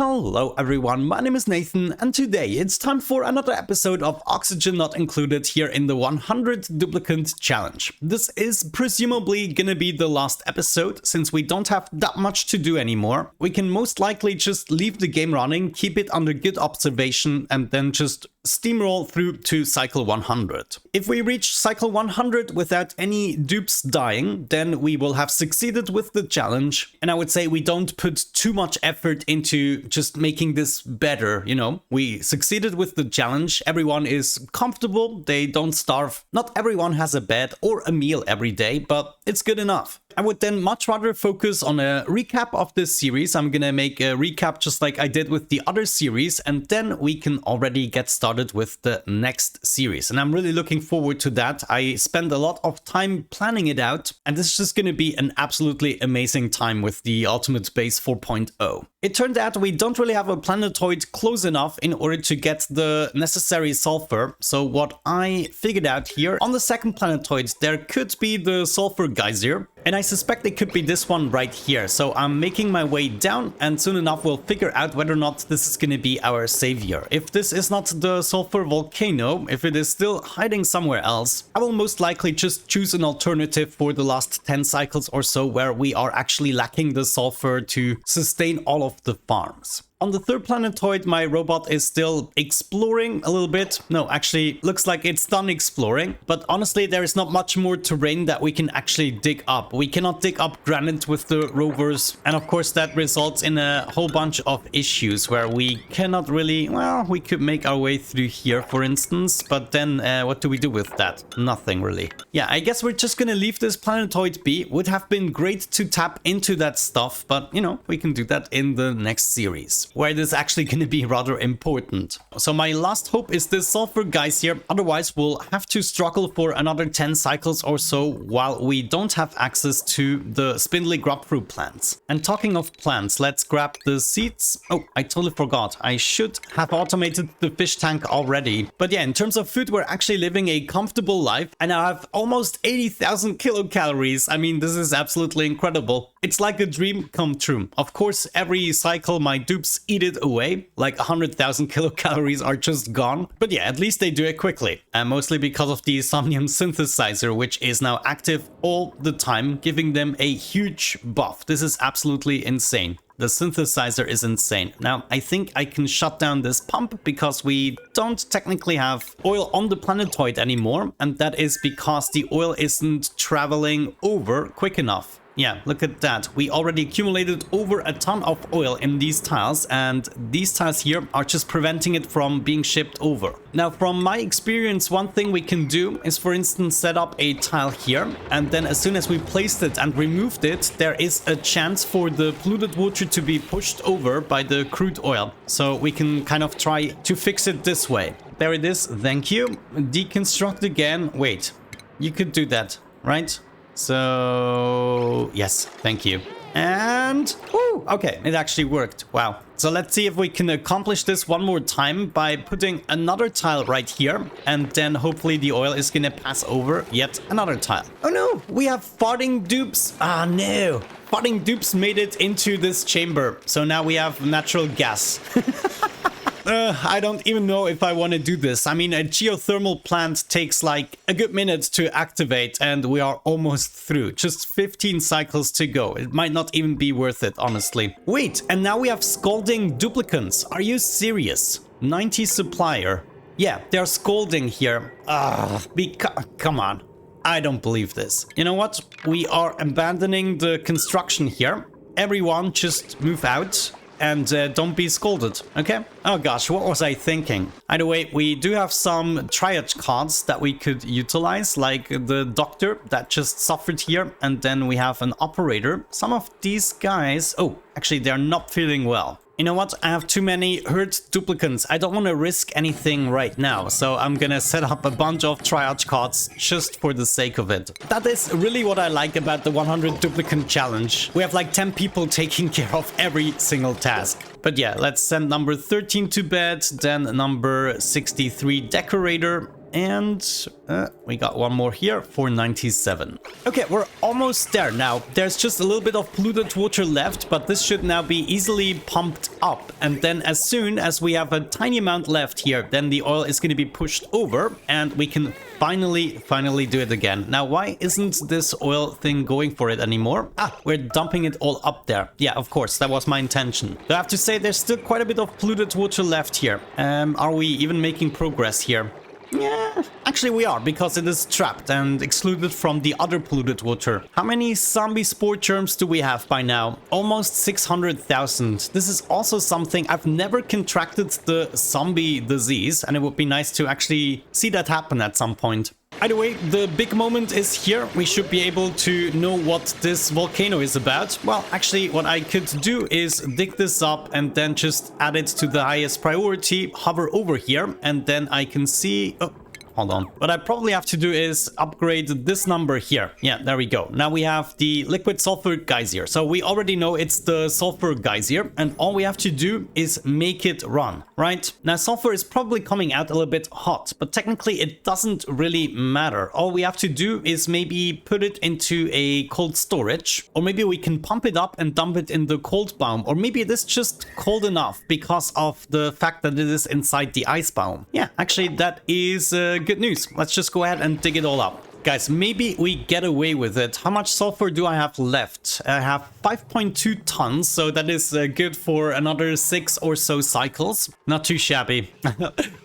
Hello everyone, my name is Nathan and today it's time for another episode of Oxygen Not Included here in the 100 Duplicant Challenge. This is presumably gonna be the last episode since we don't have that much to do anymore. We can most likely just leave the game running, keep it under good observation and then just steamroll through to cycle 100. If we reach cycle 100 without any dupes dying, then we will have succeeded with the challenge. And I would say we don't put too much effort into just making this better, you know. We succeeded with the challenge, everyone is comfortable, they don't starve. Not everyone has a bed or a meal every day, but it's good enough. I would then much rather focus on a recap of this series. I'm gonna make a recap just like I did with the other series, and then we can already get started with the next series. And I'm really looking forward to that. I spend a lot of time planning it out, and this is just gonna be an absolutely amazing time with the Ultimate Base 4.0. It turned out we don't really have a planetoid close enough in order to get the necessary sulfur. So what I figured out here, on the second planetoid, there could be the sulfur geyser. And I suspect it could be this one right here. So I'm making my way down and soon enough we'll figure out whether or not this is going to be our savior. If this is not the sulfur volcano, if it is still hiding somewhere else, I will most likely just choose an alternative for the last 10 cycles or so where we are actually lacking the sulfur to sustain all of the farms. On the third planetoid, my robot is still exploring a little bit. No, actually, looks like it's done exploring. But honestly, there is not much more terrain that we can actually dig up. We cannot dig up granite with the rovers. And of course, that results in a whole bunch of issues where we cannot really... Well, we could make our way through here, for instance. But then what do we do with that? Nothing, really. Yeah, I guess we're just gonna leave this planetoid be. Would have been great to tap into that stuff. But, you know, we can do that in the next series, where it is actually going to be rather important. So my last hope is this sulfur geyser, otherwise we'll have to struggle for another 10 cycles or so while we don't have access to the spindly grub fruit plants. And talking of plants, let's grab the seeds. Oh, I totally forgot. I should have automated the fish tank already. But yeah, in terms of food, we're actually living a comfortable life and I have almost 80,000 kilocalories. I mean, this is absolutely incredible. It's like a dream come true. Of course, every cycle my dupes eat it away, like 100,000 kilocalories are just gone. But yeah, at least they do it quickly. And mostly because of the somnium synthesizer, which is now active all the time, giving them a huge buff. This is absolutely insane. The synthesizer is insane. Now, I think I can shut down this pump because we don't technically have oil on the planetoid anymore. And that is because the oil isn't traveling over quick enough. Yeah, look at that. We already accumulated over a ton of oil in these tiles, and these tiles here are just preventing it from being shipped over. Now, from my experience, one thing we can do is, for instance, set up a tile here, and then as soon as we placed it and removed it, there is a chance for the polluted water to be pushed over by the crude oil. So we can kind of try to fix it this way. There it is. Thank you. Deconstruct again. Wait, you could do that, right? So, yes, thank you. And, woo, okay, it actually worked. Wow. So let's see if we can accomplish this one more time by putting another tile right here. And then hopefully the oil is gonna pass over yet another tile. Oh no, we have farting dupes. Ah, no. Farting dupes made it into this chamber. So now we have natural gas. I don't even know if I want to do this. I mean, a geothermal plant takes like a good minute to activate and we are almost through. Just 15 cycles to go. It might not even be worth it, honestly. Wait, and now we have scalding duplicants. Are you serious? 90 supplier. Yeah, they're scolding here. Come on. I don't believe this. You know what? We are abandoning the construction here. Everyone just move out. And don't be scolded, okay? Oh gosh, what was I thinking? Either way, we do have some triage cards that we could utilize, like the doctor that just suffered here. And then we have an operator. Some of these guys... Oh, actually, they're not feeling well. You know what? I have too many hurt duplicants. I don't want to risk anything right now. So I'm gonna set up a bunch of triage cards just for the sake of it. That is really what I like about the 100 duplicant challenge. We have like 10 people taking care of every single task. But yeah, let's send number 13 to bed, then number 63 decorator. And we got one more here for 97. Okay, we're almost there now. There's just a little bit of polluted water left, but this should now be easily pumped up. And then as soon as we have a tiny amount left here, then the oil is going to be pushed over and we can finally do it again. Now, why isn't this oil thing going for it anymore? Ah, we're dumping it all up there. Yeah, of course, that was my intention. But I have to say there's still quite a bit of polluted water left here. Are we even making progress here? Yeah, actually we are, because it is trapped and excluded from the other polluted water. How many zombie spore germs do we have by now? Almost 600,000. This is also something I've never contracted the zombie disease, and it would be nice to actually see that happen at some point. Either way, the big moment is here. We should be able to know what this volcano is about. Well, actually, what I could do is dig this up and then just add it to the highest priority, hover over here, and then I can see... Oh, hold on. What I probably have to do is upgrade this number here. Yeah, there we go. Now we have the liquid sulfur geyser. So we already know it's the sulfur geyser, and all we have to do is make it run, right? Now sulfur is probably coming out a little bit hot, but technically it doesn't really matter. All we have to do is maybe put it into a cold storage, or maybe we can pump it up and dump it in the cold biome, or maybe it is just cold enough because of the fact that it is inside the ice biome. Yeah, actually that is good news. Let's just go ahead and dig it all up. Guys, maybe we get away with it. How much sulfur do I have left? I have 5.2 tons, so that is good for another 6 or so cycles. Not too shabby.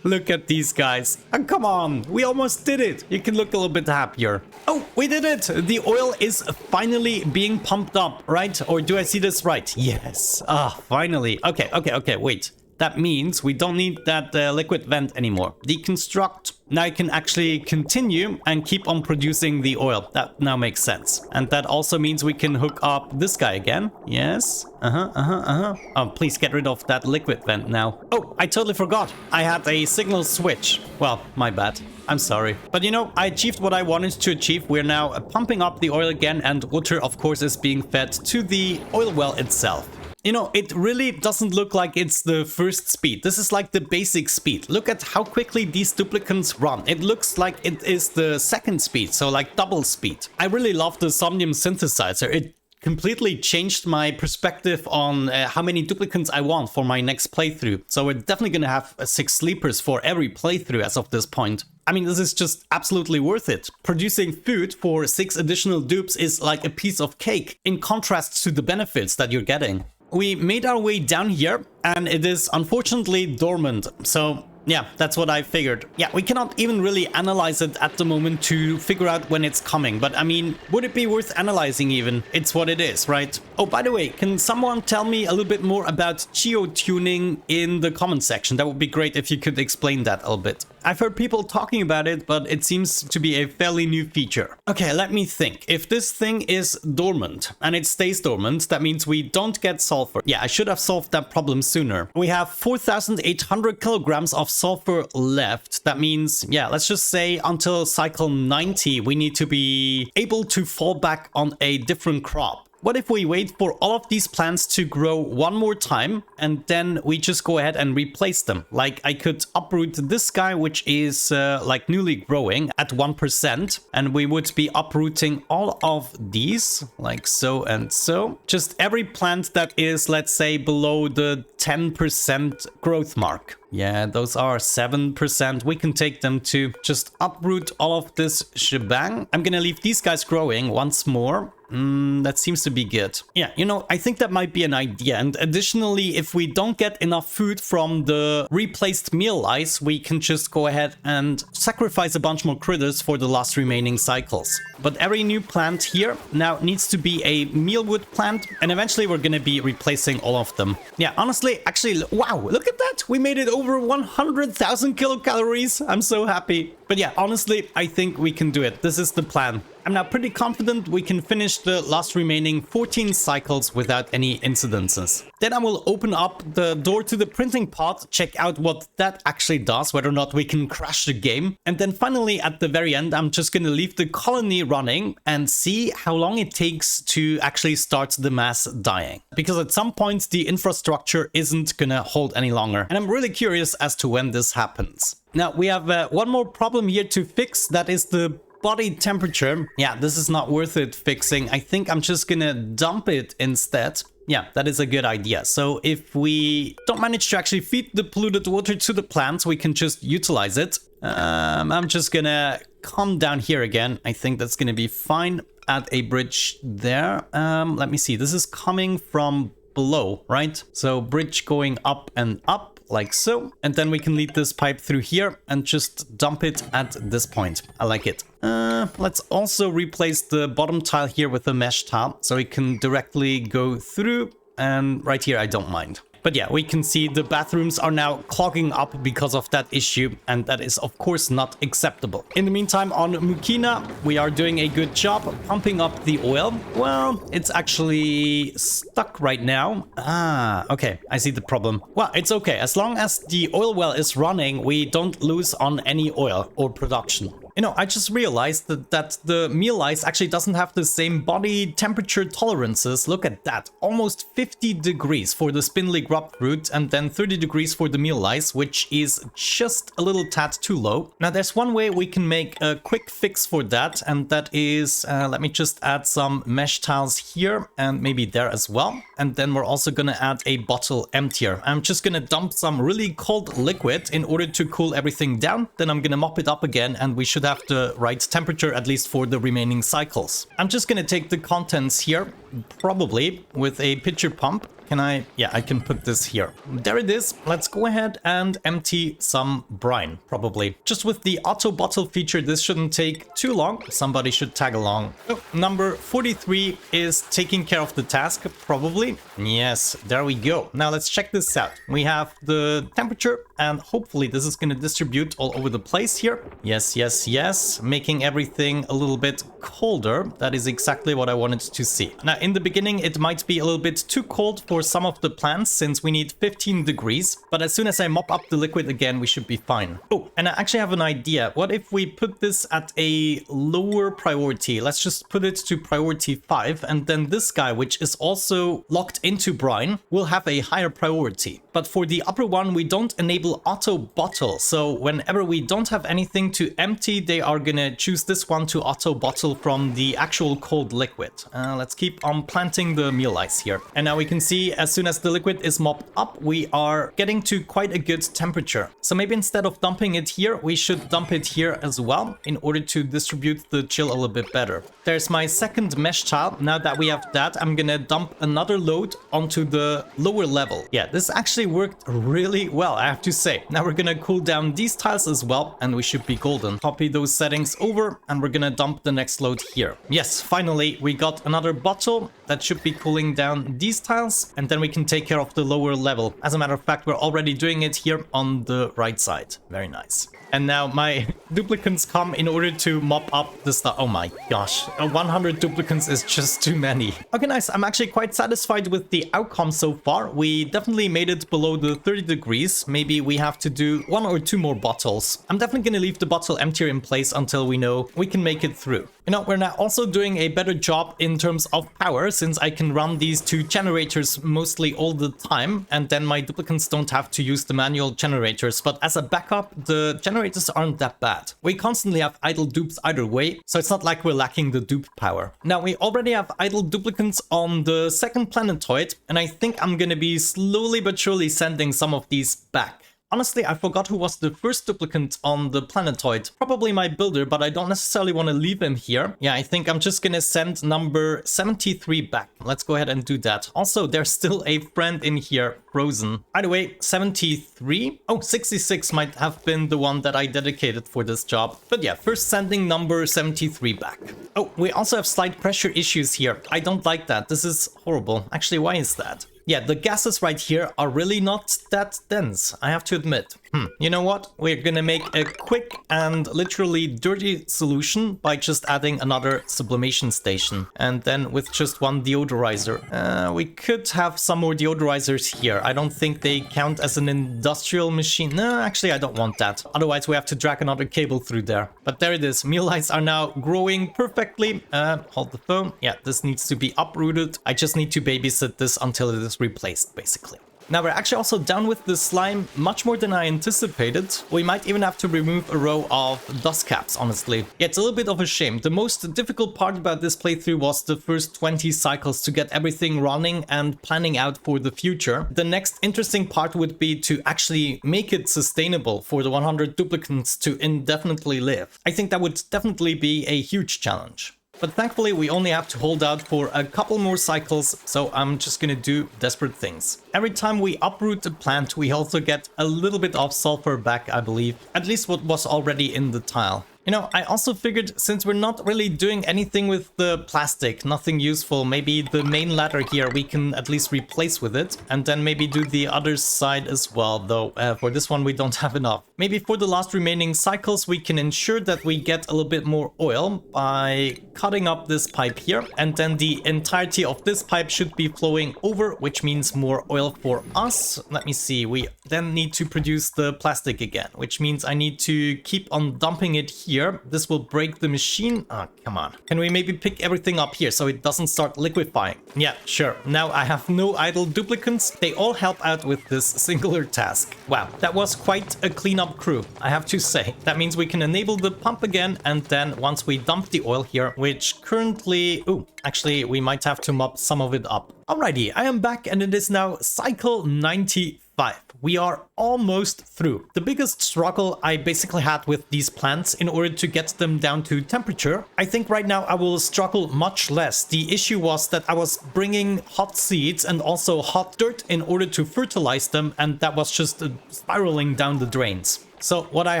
Look at these guys. Oh, come on, we almost did it. You can look a little bit happier. Oh, we did it. The oil is finally being pumped up, right? Or do I see this right? Yes. Ah, finally. Okay, wait. That means we don't need that liquid vent anymore. Deconstruct. Now I can actually continue and keep on producing the oil. That now makes sense. And that also means we can hook up this guy again. Yes. Oh, please get rid of that liquid vent now. Oh, I totally forgot. I had a signal switch. Well, my bad. I'm sorry. But you know, I achieved what I wanted to achieve. We're now pumping up the oil again, and water, of course, is being fed to the oil well itself. You know, it really doesn't look like it's the first speed. This is like the basic speed. Look at how quickly these duplicants run. It looks like it is the second speed, so like double speed. I really love the Somnium synthesizer. It completely changed my perspective on how many duplicants I want for my next playthrough. So we're definitely gonna have 6 sleepers for every playthrough as of this point. I mean, this is just absolutely worth it. Producing food for 6 additional dupes is like a piece of cake in contrast to the benefits that you're getting. We made our way down here, and it is unfortunately dormant. So yeah, that's what I figured. Yeah, we cannot even really analyze it at the moment to figure out when it's coming. But I mean, would it be worth analyzing even? It's what it is, right? Oh, by the way, can someone tell me a little bit more about geotuning in the comment section? That would be great if you could explain that a little bit. I've heard people talking about it, but it seems to be a fairly new feature. Okay, let me think. If this thing is dormant and it stays dormant, that means we don't get sulfur. Yeah, I should have solved that problem sooner. We have 4,800 kilograms of sulfur left. That means, yeah, let's just say until cycle 90, we need to be able to fall back on a different crop. What if we wait for all of these plants to grow one more time and then we just go ahead and replace them? Like I could uproot this guy, which is like newly growing at 1%, and we would be uprooting all of these like so and so. Just every plant that is, let's say, below the 10% growth mark. Yeah, those are 7%. We can take them to just uproot all of this shebang. I'm gonna leave these guys growing once more. That seems to be good. Yeah, you know, I think that might be an idea. And additionally, if we don't get enough food from the replaced meal lice, we can just go ahead and sacrifice a bunch more critters for the last remaining cycles. But every new plant here now needs to be a mealwood plant, and eventually we're gonna be replacing all of them. Yeah, honestly, actually, wow, look at that! We made it over 100,000 kilocalories. I'm so happy. But yeah, honestly, I think we can do it. This is the plan. I'm now pretty confident we can finish the last remaining 14 cycles without any incidences. Then I will open up the door to the printing pod, check out what that actually does, whether or not we can crash the game. And then finally at the very end, I'm just gonna leave the colony running and see how long it takes to actually start the mass dying. Because at some point the infrastructure isn't gonna hold any longer. And I'm really curious as to when this happens. Now we have one more problem here to fix, that is the body temperature. Yeah, this is not worth it fixing. I think I'm just gonna dump it instead. Yeah, that is a good idea. So if we don't manage to actually feed the polluted water to the plants, we can just utilize it. I'm just gonna come down here again. I think that's gonna be fine. Add a bridge there. Let me see. This is coming from below, right? So bridge going up and up. Like so, and then we can lead this pipe through here and just dump it at this point. I like it. Let's also replace the bottom tile here with a mesh tile so we can directly go through, and right here I don't mind. But yeah, we can see the bathrooms are now clogging up because of that issue, and that is of course not acceptable. In the meantime, on Mukina, we are doing a good job pumping up the oil. Well, it's actually stuck right now. Ah, okay, I see the problem. Well, it's okay. As long as the oil well is running, we don't lose on any oil or production. You know, I just realized that the meal ice actually doesn't have the same body temperature tolerances. Look at that. Almost 50 degrees for the spindly grub fruit and then 30 degrees for the meal ice, which is just a little tad too low. Now, there's one way we can make a quick fix for that, and that is, let me just add some mesh tiles here and maybe there as well. And then we're also gonna add a bottle emptier. I'm just gonna dump some really cold liquid in order to cool everything down. Then I'm gonna mop it up again and we should have the right temperature, at least for the remaining cycles. I'm just gonna take the contents here, probably with a pitcher pump. Can I? Yeah, I can put this here. There it is. Let's go ahead and empty some brine, probably. Just with the auto bottle feature, this shouldn't take too long. Somebody should tag along. Oh, number 43 is taking care of the task, probably. Yes, there we go. Now let's check this out. We have the temperature, and hopefully this is going to distribute all over the place here. Yes, yes, yes. Making everything a little bit colder. That is exactly what I wanted to see. Now, in the beginning, it might be a little bit too cold for some of the plants since we need 15 degrees, but as soon as I mop up the liquid again, we should be fine. Oh, and I actually have an idea. What if we put this at a lower priority? Let's just put it to priority 5, and then this guy, which is also locked into brine, will have a higher priority. But for the upper one, we don't enable auto bottle, so whenever we don't have anything to empty, they are gonna choose this one to auto bottle from the actual cold liquid. Let's keep on planting the meal ice here. And now we can see as soon as the liquid is mopped up, we are getting to quite a good temperature. So maybe instead of dumping it here, we should dump it here as well in order to distribute the chill a little bit better. There's my second mesh tile. Now that we have that, I'm gonna dump another load onto the lower level. Yeah, this actually worked really well, I have to say. Now we're gonna cool down these tiles as well, and we should be golden. Copy those settings over, and we're gonna dump the next load here. Yes, finally, we got another bottle that should be cooling down these tiles, and then we can take care of the lower level. As a matter of fact, we're already doing it here on the right side. Very nice. And now my duplicants come in order to mop up the stuff. Oh my gosh, 100 duplicants is just too many. Okay, nice. I'm actually quite satisfied with the outcome so far. We definitely made it below the 30 degrees. Maybe we have to do 1 or 2 more bottles. I'm definitely going to leave the bottle emptier in place until we know we can make it through. You know, we're now also doing a better job in terms of power, since I can run these 2 generators mostly all the time, and then my duplicants don't have to use the manual generators. But as a backup, the generators aren't that bad. We constantly have idle dupes either way, so it's not like we're lacking the dupe power. Now, we already have idle duplicants on the second planetoid, and I think I'm gonna be slowly but surely sending some of these back. Honestly, I forgot who was the first duplicant on the planetoid. Probably my builder, but I don't necessarily want to leave him here. Yeah, I think I'm just gonna send number 73 back. Let's go ahead and do that. Also, there's still a friend in here, frozen. By the way, 73? Oh, 66 might have been the one that I dedicated for this job. But yeah, first sending number 73 back. Oh, we also have slight pressure issues here. I don't like that. This is horrible. Actually, why is that? Yeah, the gases right here are really not that dense, I have to admit. You know what? We're gonna make a quick and literally dirty solution by just adding another sublimation station. And then with just one deodorizer. We could have some more deodorizers here. I don't think they count as an industrial machine. No, actually I don't want that. Otherwise we have to drag another cable through there. But there it is. Meal lice are now growing perfectly. Hold the phone. Yeah, this needs to be uprooted. I just need to babysit this until it is replaced, basically. Now we're actually also done with the slime much more than I anticipated. We might even have to remove a row of dust caps, honestly. Yeah, it's a little bit of a shame. The most difficult part about this playthrough was the first 20 cycles to get everything running and planning out for the future. The next interesting part would be to actually make it sustainable for the 100 duplicants to indefinitely live. I think that would definitely be a huge challenge. But thankfully we only have to hold out for a couple more cycles, so I'm just gonna do desperate things. Every time we uproot the plant, we also get a little bit of sulfur back, I believe. At least what was already in the tile. You know, I also figured since we're not really doing anything with the plastic, nothing useful, maybe the main ladder here we can at least replace with it. And then maybe do the other side as well, though for this one we don't have enough. Maybe for the last remaining cycles we can ensure that we get a little bit more oil by cutting up this pipe here. And then the entirety of this pipe should be flowing over, which means more oil for us. Let me see, we then need to produce the plastic again, which means I need to keep on dumping it here. This will break the machine. Oh, come on. Can we maybe pick everything up here so it doesn't start liquefying? Yeah, sure. Now I have no idle duplicants. They all help out with this singular task. Wow, that was quite a cleanup crew, I have to say. That means we can enable the pump again, and then once we dump the oil here, which currently... Ooh, actually, we might have to mop some of it up. Alrighty, I am back and it is now cycle 95. We are almost through. The biggest struggle I basically had with these plants in order to get them down to temperature, I think right now I will struggle much less. The issue was that I was bringing hot seeds and also hot dirt in order to fertilize them, and that was just spiraling down the drains. So what I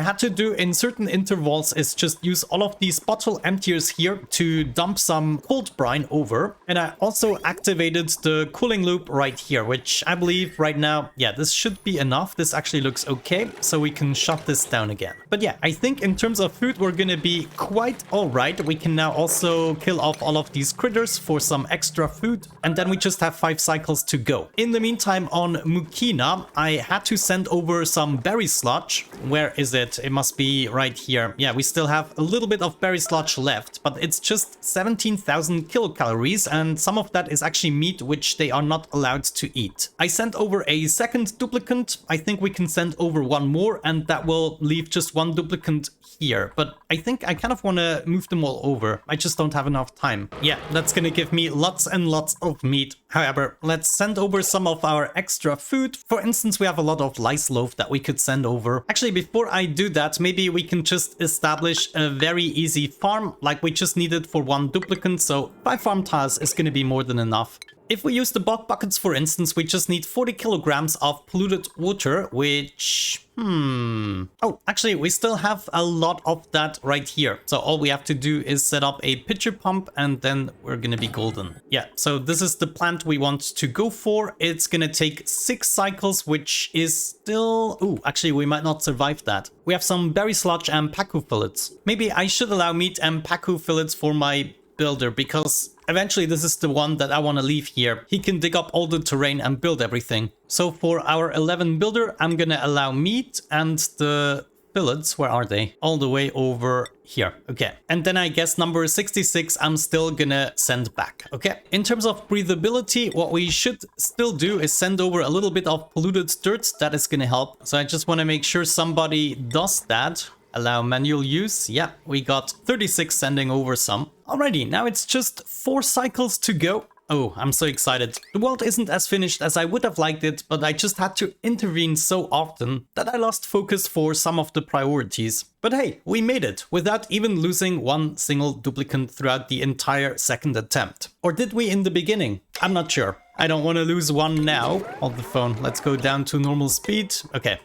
had to do in certain intervals is just use all of these bottle emptiers here to dump some cold brine over. And I also activated the cooling loop right here, which I believe right now, yeah, this should be enough. This actually looks okay, so we can shut this down again. But yeah, I think in terms of food, we're gonna be quite all right. We can now also kill off all of these critters for some extra food. And then we just have 5 cycles to go. In the meantime, on Mukina, I had to send over some berry sludge. Where is it? It must be right here. Yeah, we still have a little bit of berry sludge left, but it's just 17,000 kilocalories, and some of that is actually meat which they are not allowed to eat. I sent over a second duplicant. I think we can send over one more, and that will leave just one duplicant here. But I think I kind of want to move them all over. I just don't have enough time. Yeah, that's gonna give me lots and lots of meat. However, let's send over some of our extra food. For instance, we have a lot of lice loaf that we could send over. Actually, before I do that, maybe we can just establish a very easy farm like we just needed for one duplicant. So 5 farm tiles is gonna be more than enough. If we use the bog buckets, for instance, we just need 40 kilograms of polluted water, which... Oh, actually, we still have a lot of that right here. So all we have to do is set up a pitcher pump and then we're gonna be golden. Yeah, so this is the plant we want to go for. It's gonna take 6 cycles, which is still... Ooh, actually, we might not survive that. We have some berry sludge and pacu fillets. Maybe I should allow meat and pacu fillets for my builder, because eventually this is the one that I want to leave here. He can dig up all the terrain and build everything. So for our 11 builder, I'm gonna allow meat and the fillets. Where are they? All the way over here. Okay. And then I guess number 66, I'm still gonna send back. Okay. In terms of breathability, what we should still do is send over a little bit of polluted dirt. That is gonna help. So I just want to make sure somebody does that. Allow manual use. Yeah, we got 36 sending over some. Alrighty, now it's just 4 cycles to go. Oh, I'm so excited. The world isn't as finished as I would have liked it, but I just had to intervene so often that I lost focus for some of the priorities. But hey, we made it without even losing one single duplicant throughout the entire second attempt. Or did we in the beginning? I'm not sure. I don't want to lose one now. Hold the phone. Let's go down to normal speed. Okay,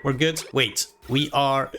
we're good. Wait, we are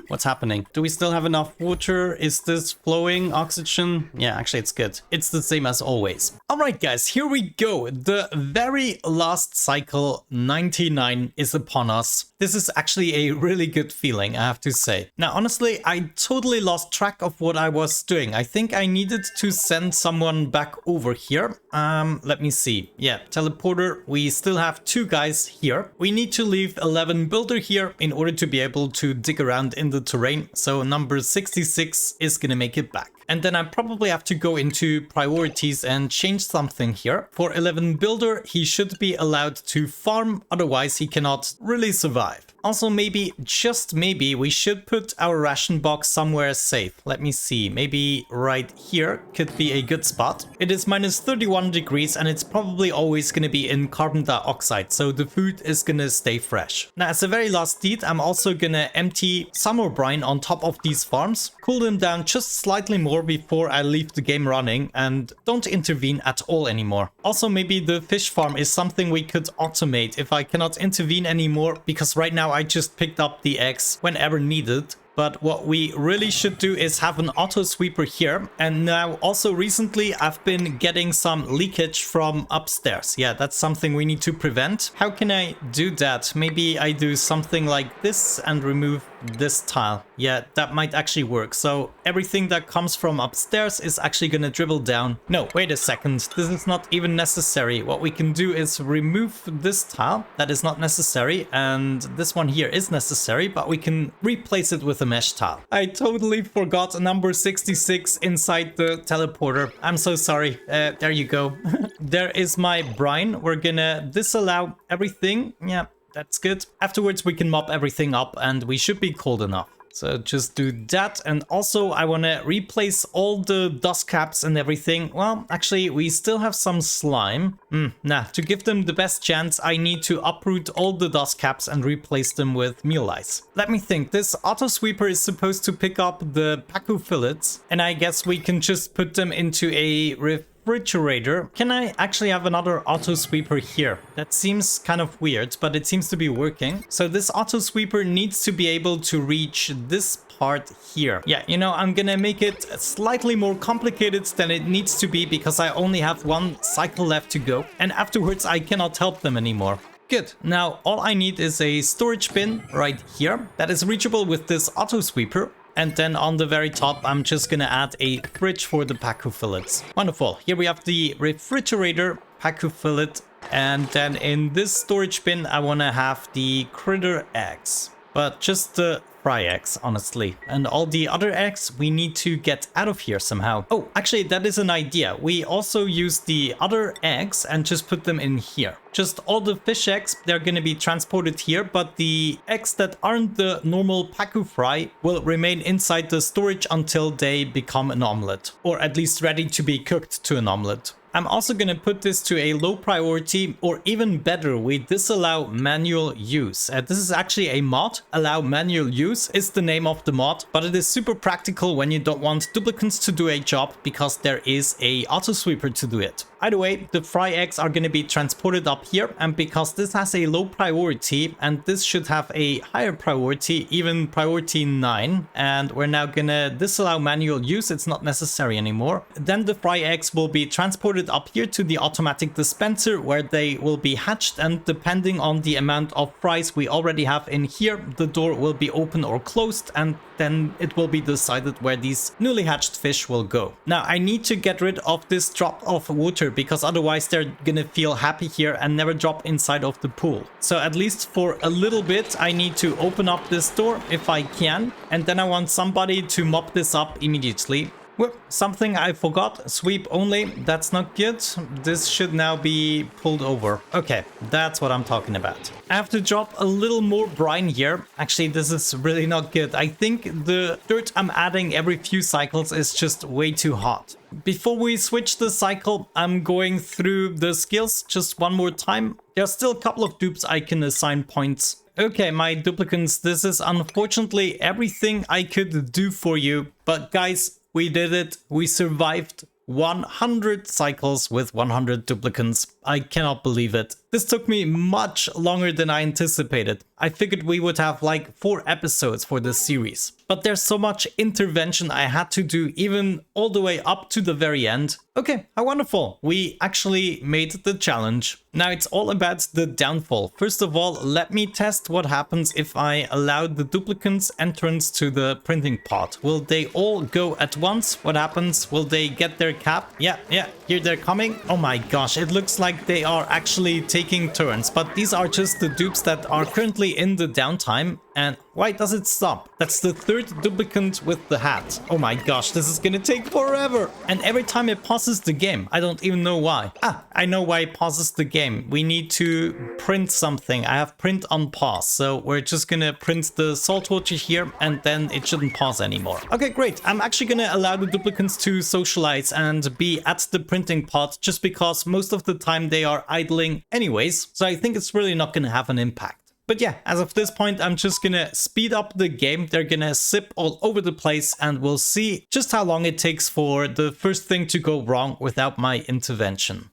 What's happening? Do we still have enough water? Is this flowing oxygen? Yeah, actually it's good. It's the same as always. All right, guys, here we go. The very last cycle, 99, is upon us. This is actually a really good feeling, I have to say. Now, honestly, I totally lost track of what I was doing. I think I needed to send someone back over here. Let me see. Yeah, teleporter. We still have 2 guys here. We need to leave 11 builder here in order to be able to dig around in the terrain. So number 66 is gonna make it back. And then I probably have to go into priorities and change something here. For 11 builder, he should be allowed to farm, otherwise he cannot really survive. Also, maybe, just maybe, we should put our ration box somewhere safe. Let me see, maybe right here could be a good spot. It is minus 31 degrees and it's probably always going to be in carbon dioxide, so the food is going to stay fresh. Now, as a very last deed, I'm also going to empty some more brine on top of these farms, cool them down just slightly more before I leave the game running, and don't intervene at all anymore. Also, maybe the fish farm is something we could automate if I cannot intervene anymore, because right now I just picked up the eggs whenever needed. But what we really should do is have an auto sweeper here. And now also recently I've been getting some leakage from upstairs. Yeah, that's something we need to prevent. How can I do that? Maybe I do something like this and remove this tile. Yeah, that might actually work. So everything that comes from upstairs is actually gonna dribble down. No, wait a second. This is not even necessary. What we can do is remove this tile. That is not necessary. And this one here is necessary, but we can replace it with a mesh tile. I totally forgot number 66 inside the teleporter. I'm so sorry. There you go. There is my brine. We're gonna disallow everything. Yeah, that's good. Afterwards, we can mop everything up and we should be cold enough. So just do that. And also I want to replace all the dust caps and everything. Well, actually, we still have some slime. To give them the best chance, I need to uproot all the dust caps and replace them with meal lice. Let me think. This auto sweeper is supposed to pick up the pacu fillets. And I guess we can just put them into a refrigerator. Can I actually have another auto sweeper here? That seems kind of weird, but it seems to be working. So this auto sweeper needs to be able to reach this part here. Yeah, you know, I'm gonna make it slightly more complicated than it needs to be because I only have 1 cycle left to go. And afterwards, I cannot help them anymore. Good. Now, all I need is a storage bin right here that is reachable with this auto sweeper. And then on the very top, I'm just gonna add a fridge for the pacu fillets. Wonderful. Here we have the refrigerator pacu fillet. And then in this storage bin, I wanna have the critter eggs. But just the fry eggs, honestly. And all the other eggs we need to get out of here somehow. Oh, actually, that is an idea. We also use the other eggs and just put them in here. Just all the fish eggs, they're going to be transported here, but the eggs that aren't the normal pacu fry will remain inside the storage until they become an omelette, or at least ready to be cooked to an omelette. I'm also going to put this to a low priority, or even better, we disallow manual use. This is actually a mod. Allow manual use is the name of the mod, but it is super practical when you don't want duplicants to do a job because there is a auto sweeper to do it. Either way, the fry eggs are going to be transported up here, and because this has a low priority and this should have a higher priority, even priority 9, and we're now going to disallow manual use, it's not necessary anymore, then the fry eggs will be transported up here to the automatic dispenser where they will be hatched, and depending on the amount of fries we already have in here, the door will be open or closed, and then it will be decided where these newly hatched fish will go. Now, I need to get rid of this drop of water because otherwise they're gonna feel happy here and never drop inside of the pool. So at least for a little bit, I need to open up this door if I can, and then I want somebody to mop this up immediately. Whoop, something I forgot. Sweep only. That's not good. This should now be pulled over. Okay, that's what I'm talking about. I have to drop a little more brine here. Actually, this is really not good. I think the dirt I'm adding every few cycles is just way too hot. Before we switch the cycle, I'm going through the skills just one more time. There's still a couple of dupes I can assign points. Okay, my duplicants, this is unfortunately everything I could do for you. But guys, we did it. We survived 100 cycles with 100 duplicants. I cannot believe it. This took me much longer than I anticipated. I figured we would have like 4 episodes for this series. But there's so much intervention I had to do even all the way up to the very end. Okay, how wonderful. We actually made the challenge. Now it's all about the downfall. First of all, let me test what happens if I allow the duplicants entrance to the printing pot. Will they all go at once? What happens? Will they get their cap? Yeah, here they're coming. Oh my gosh, it looks like they are actually taking turns, but these are just the dupes that are currently in the downtime. And why does it stop? That's the 3rd duplicant with the hat. Oh my gosh, this is gonna take forever. And every time it pauses the game, I don't even know why. I know why it pauses the game. We need to print something. I have print on pause. So we're just gonna print the saltwater here and then it shouldn't pause anymore. Okay, great. I'm actually gonna allow the duplicants to socialize and be at the printing pot just because most of the time they are idling anyways. So I think it's really not gonna have an impact. But yeah, as of this point, I'm just gonna speed up the game. They're gonna zip all over the place and we'll see just how long it takes for the first thing to go wrong without my intervention.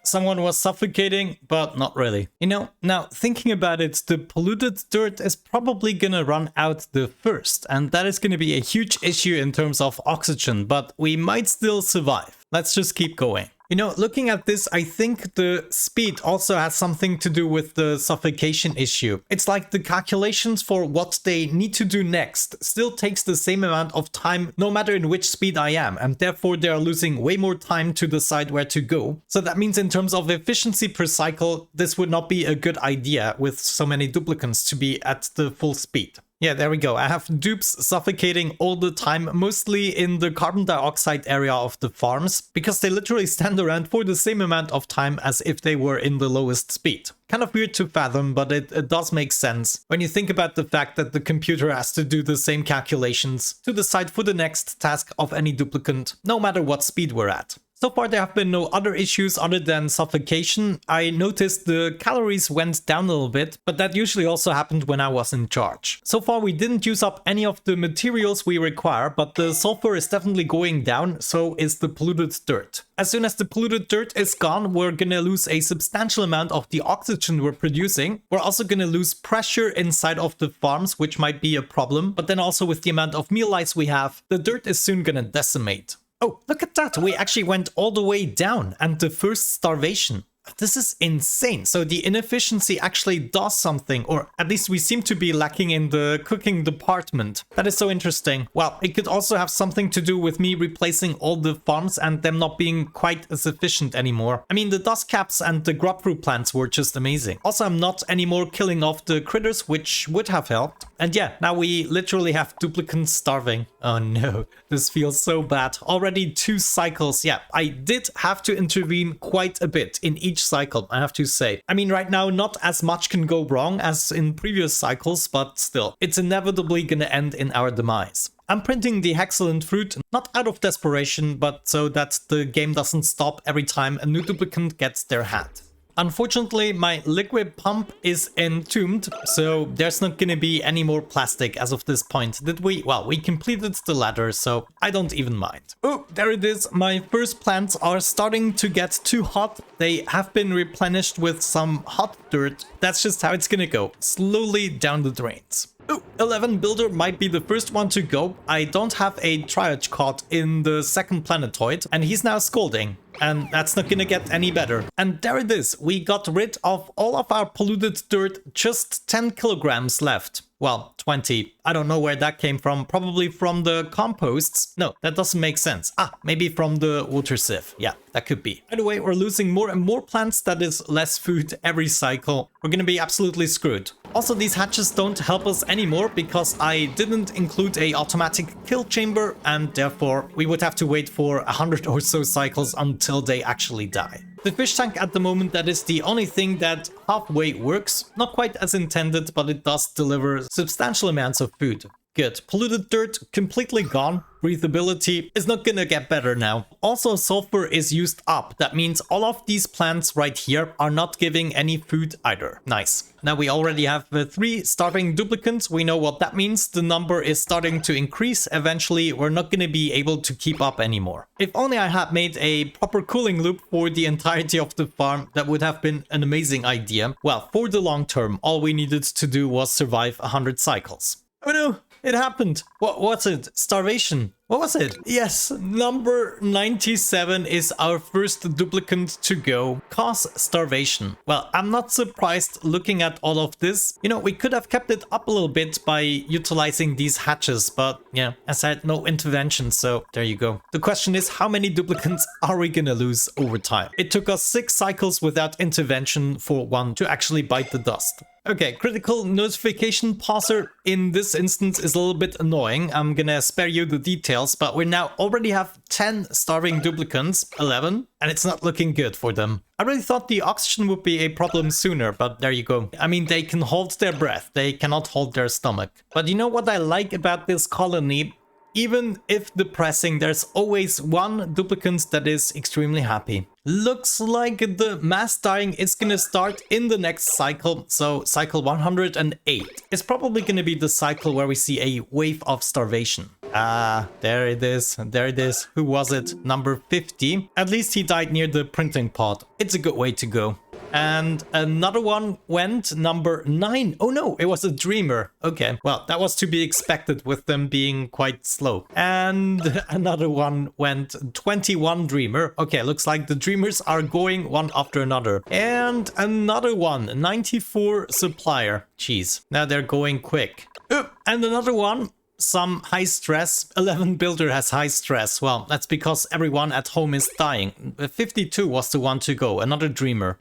Someone was suffocating, but not really. You know, now thinking about it, the polluted dirt is probably gonna run out the first, and that is gonna be a huge issue in terms of oxygen, but we might still survive. Let's just keep going. You know, looking at this, I think the speed also has something to do with the suffocation issue. It's like the calculations for what they need to do next still takes the same amount of time no matter in which speed I am, and therefore they are losing way more time to decide where to go. So that means in terms of efficiency per cycle, this would not be a good idea with so many duplicants to be at the full speed. Yeah, there we go. I have dupes suffocating all the time, mostly in the carbon dioxide area of the farms, because they literally stand around for the same amount of time as if they were in the lowest speed. Kind of weird to fathom, but it does make sense when you think about the fact that the computer has to do the same calculations to decide for the next task of any duplicant, no matter what speed we're at. So far there have been no other issues other than suffocation. I noticed the calories went down a little bit, but that usually also happened when I was in charge. So far we didn't use up any of the materials we require, but the sulfur is definitely going down, so is the polluted dirt. As soon as the polluted dirt is gone, we're gonna lose a substantial amount of the oxygen we're producing. We're also gonna lose pressure inside of the farms, which might be a problem, but then also with the amount of meal lice we have, the dirt is soon gonna decimate. Oh, look at that. We actually went all the way down and the first starvation. This is insane. So the inefficiency actually does something, or at least we seem to be lacking in the cooking department. That is so interesting. Well, it could also have something to do with me replacing all the farms and them not being quite as efficient anymore. I mean, the dust caps and the grub fruit plants were just amazing. Also, I'm not anymore killing off the critters, which would have helped. And yeah, now we literally have duplicants starving. Oh no, this feels so bad. Already 2 cycles. Yeah, I did have to intervene quite a bit in each cycle, I have to say. I mean, right now, not as much can go wrong as in previous cycles, but still, it's inevitably gonna end in our demise. I'm printing the excellent fruit, not out of desperation, but so that the game doesn't stop every time a new duplicant gets their hat. Unfortunately, my liquid pump is entombed, so there's not gonna be any more plastic as of this point. Did we? Well, we completed the ladder, so I don't even mind. Oh, there it is. My first plants are starting to get too hot. They have been replenished with some hot dirt. That's just how it's gonna go, slowly down the drains. Oh, 11 builder might be the first one to go. I don't have a triage caught in the second planetoid, and he's now scolding. And that's not gonna get any better. And there it is. We got rid of all of our polluted dirt, just 10 kilograms left. Well, 20. I don't know where that came from. Probably from the composts. No, that doesn't make sense. Maybe from the water sieve. Yeah, that could be. By the way, we're losing more and more plants. That is less food every cycle. We're gonna be absolutely screwed. Also, these hatches don't help us anymore because I didn't include a automatic kill chamber, and therefore we would have to wait for 100 or so cycles until they actually die. The fish tank at the moment, that is the only thing that halfway works. Not quite as intended, but it does deliver substantial amounts of food. Good. Polluted dirt completely gone. Breathability is not gonna get better now. Also, sulfur is used up. That means all of these plants right here are not giving any food either. Nice. Now we already have 3 starving duplicants. We know what that means. The number is starting to increase. Eventually, we're not gonna be able to keep up anymore. If only I had made a proper cooling loop for the entirety of the farm, that would have been an amazing idea. Well, for the long term, all we needed to do was survive 100 cycles. Oh no! It happened. What's it? Starvation. What was it? Yes, number 97 is our first duplicant to go. Cause starvation. Well, I'm not surprised looking at all of this. You know, we could have kept it up a little bit by utilizing these hatches, but yeah, as I had no intervention, so there you go. The question is, how many duplicants are we gonna lose over time? It took us 6 cycles without intervention for one to actually bite the dust. Okay, critical notification pauser in this instance is a little bit annoying. I'm gonna spare you the details, but we now already have 10 starving duplicants, 11, and it's not looking good for them. I really thought the oxygen would be a problem sooner, but there you go. I mean, they can hold their breath, they cannot hold their stomach. But you know what I like about this colony? Even if depressing, there's always one duplicant that is extremely happy. Looks like the mass dying is gonna start in the next cycle, so cycle 108. It's probably gonna be the cycle where we see a wave of starvation. Ah, there it is, there it is. Who was it? Number 50. At least he died near the printing pod. It's a good way to go. And another one went, number 9. Oh no, it was a dreamer. Okay, well, that was to be expected with them being quite slow. And another one went, 21 dreamer. Okay, looks like the dreamers are going one after another. And another one, 94 supplier. Jeez, now they're going quick. And another one. Some high stress. 11 builder has high stress. Well, that's because everyone at home is dying. 52 was the one to go. Another dreamer.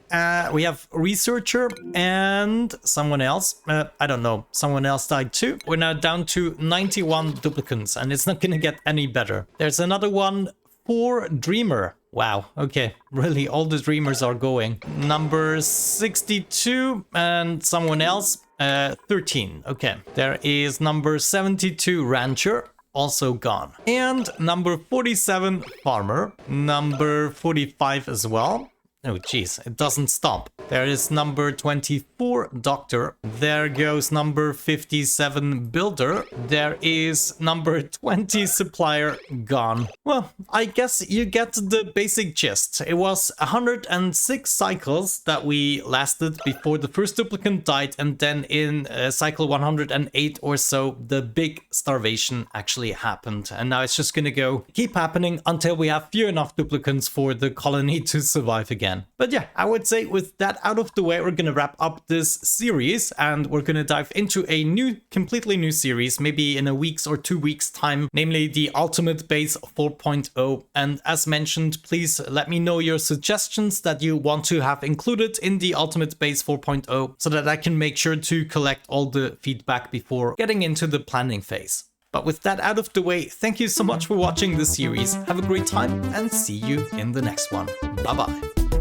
We have researcher and someone else. I don't know. Someone else died too. We're now down to 91 duplicants and it's not gonna get any better. There's another one for dreamer. Wow, okay, really all the dreamers are going. Number 62 and someone else. 13, okay. There is number 72 rancher, also gone. And number 47 farmer, number 45 as well. Oh geez, it doesn't stop. There is number 24 doctor. There goes number 57 builder. There is number 20 supplier gone. Well, I guess you get the basic gist. It was 106 cycles that we lasted before the first duplicant died, and then in cycle 108 or so, the big starvation actually happened. And now it's just gonna keep happening until we have few enough duplicants for the colony to survive again. But yeah, I would say with that out of the way, we're gonna wrap up this series and we're gonna dive into a completely new series, maybe in a week's or 2 weeks time, namely the Ultimate Base 4.0. And as mentioned, please let me know your suggestions that you want to have included in the Ultimate Base 4.0 so that I can make sure to collect all the feedback before getting into the planning phase. But with that out of the way, thank you so much for watching this series. Have a great time and see you in the next one. Bye bye.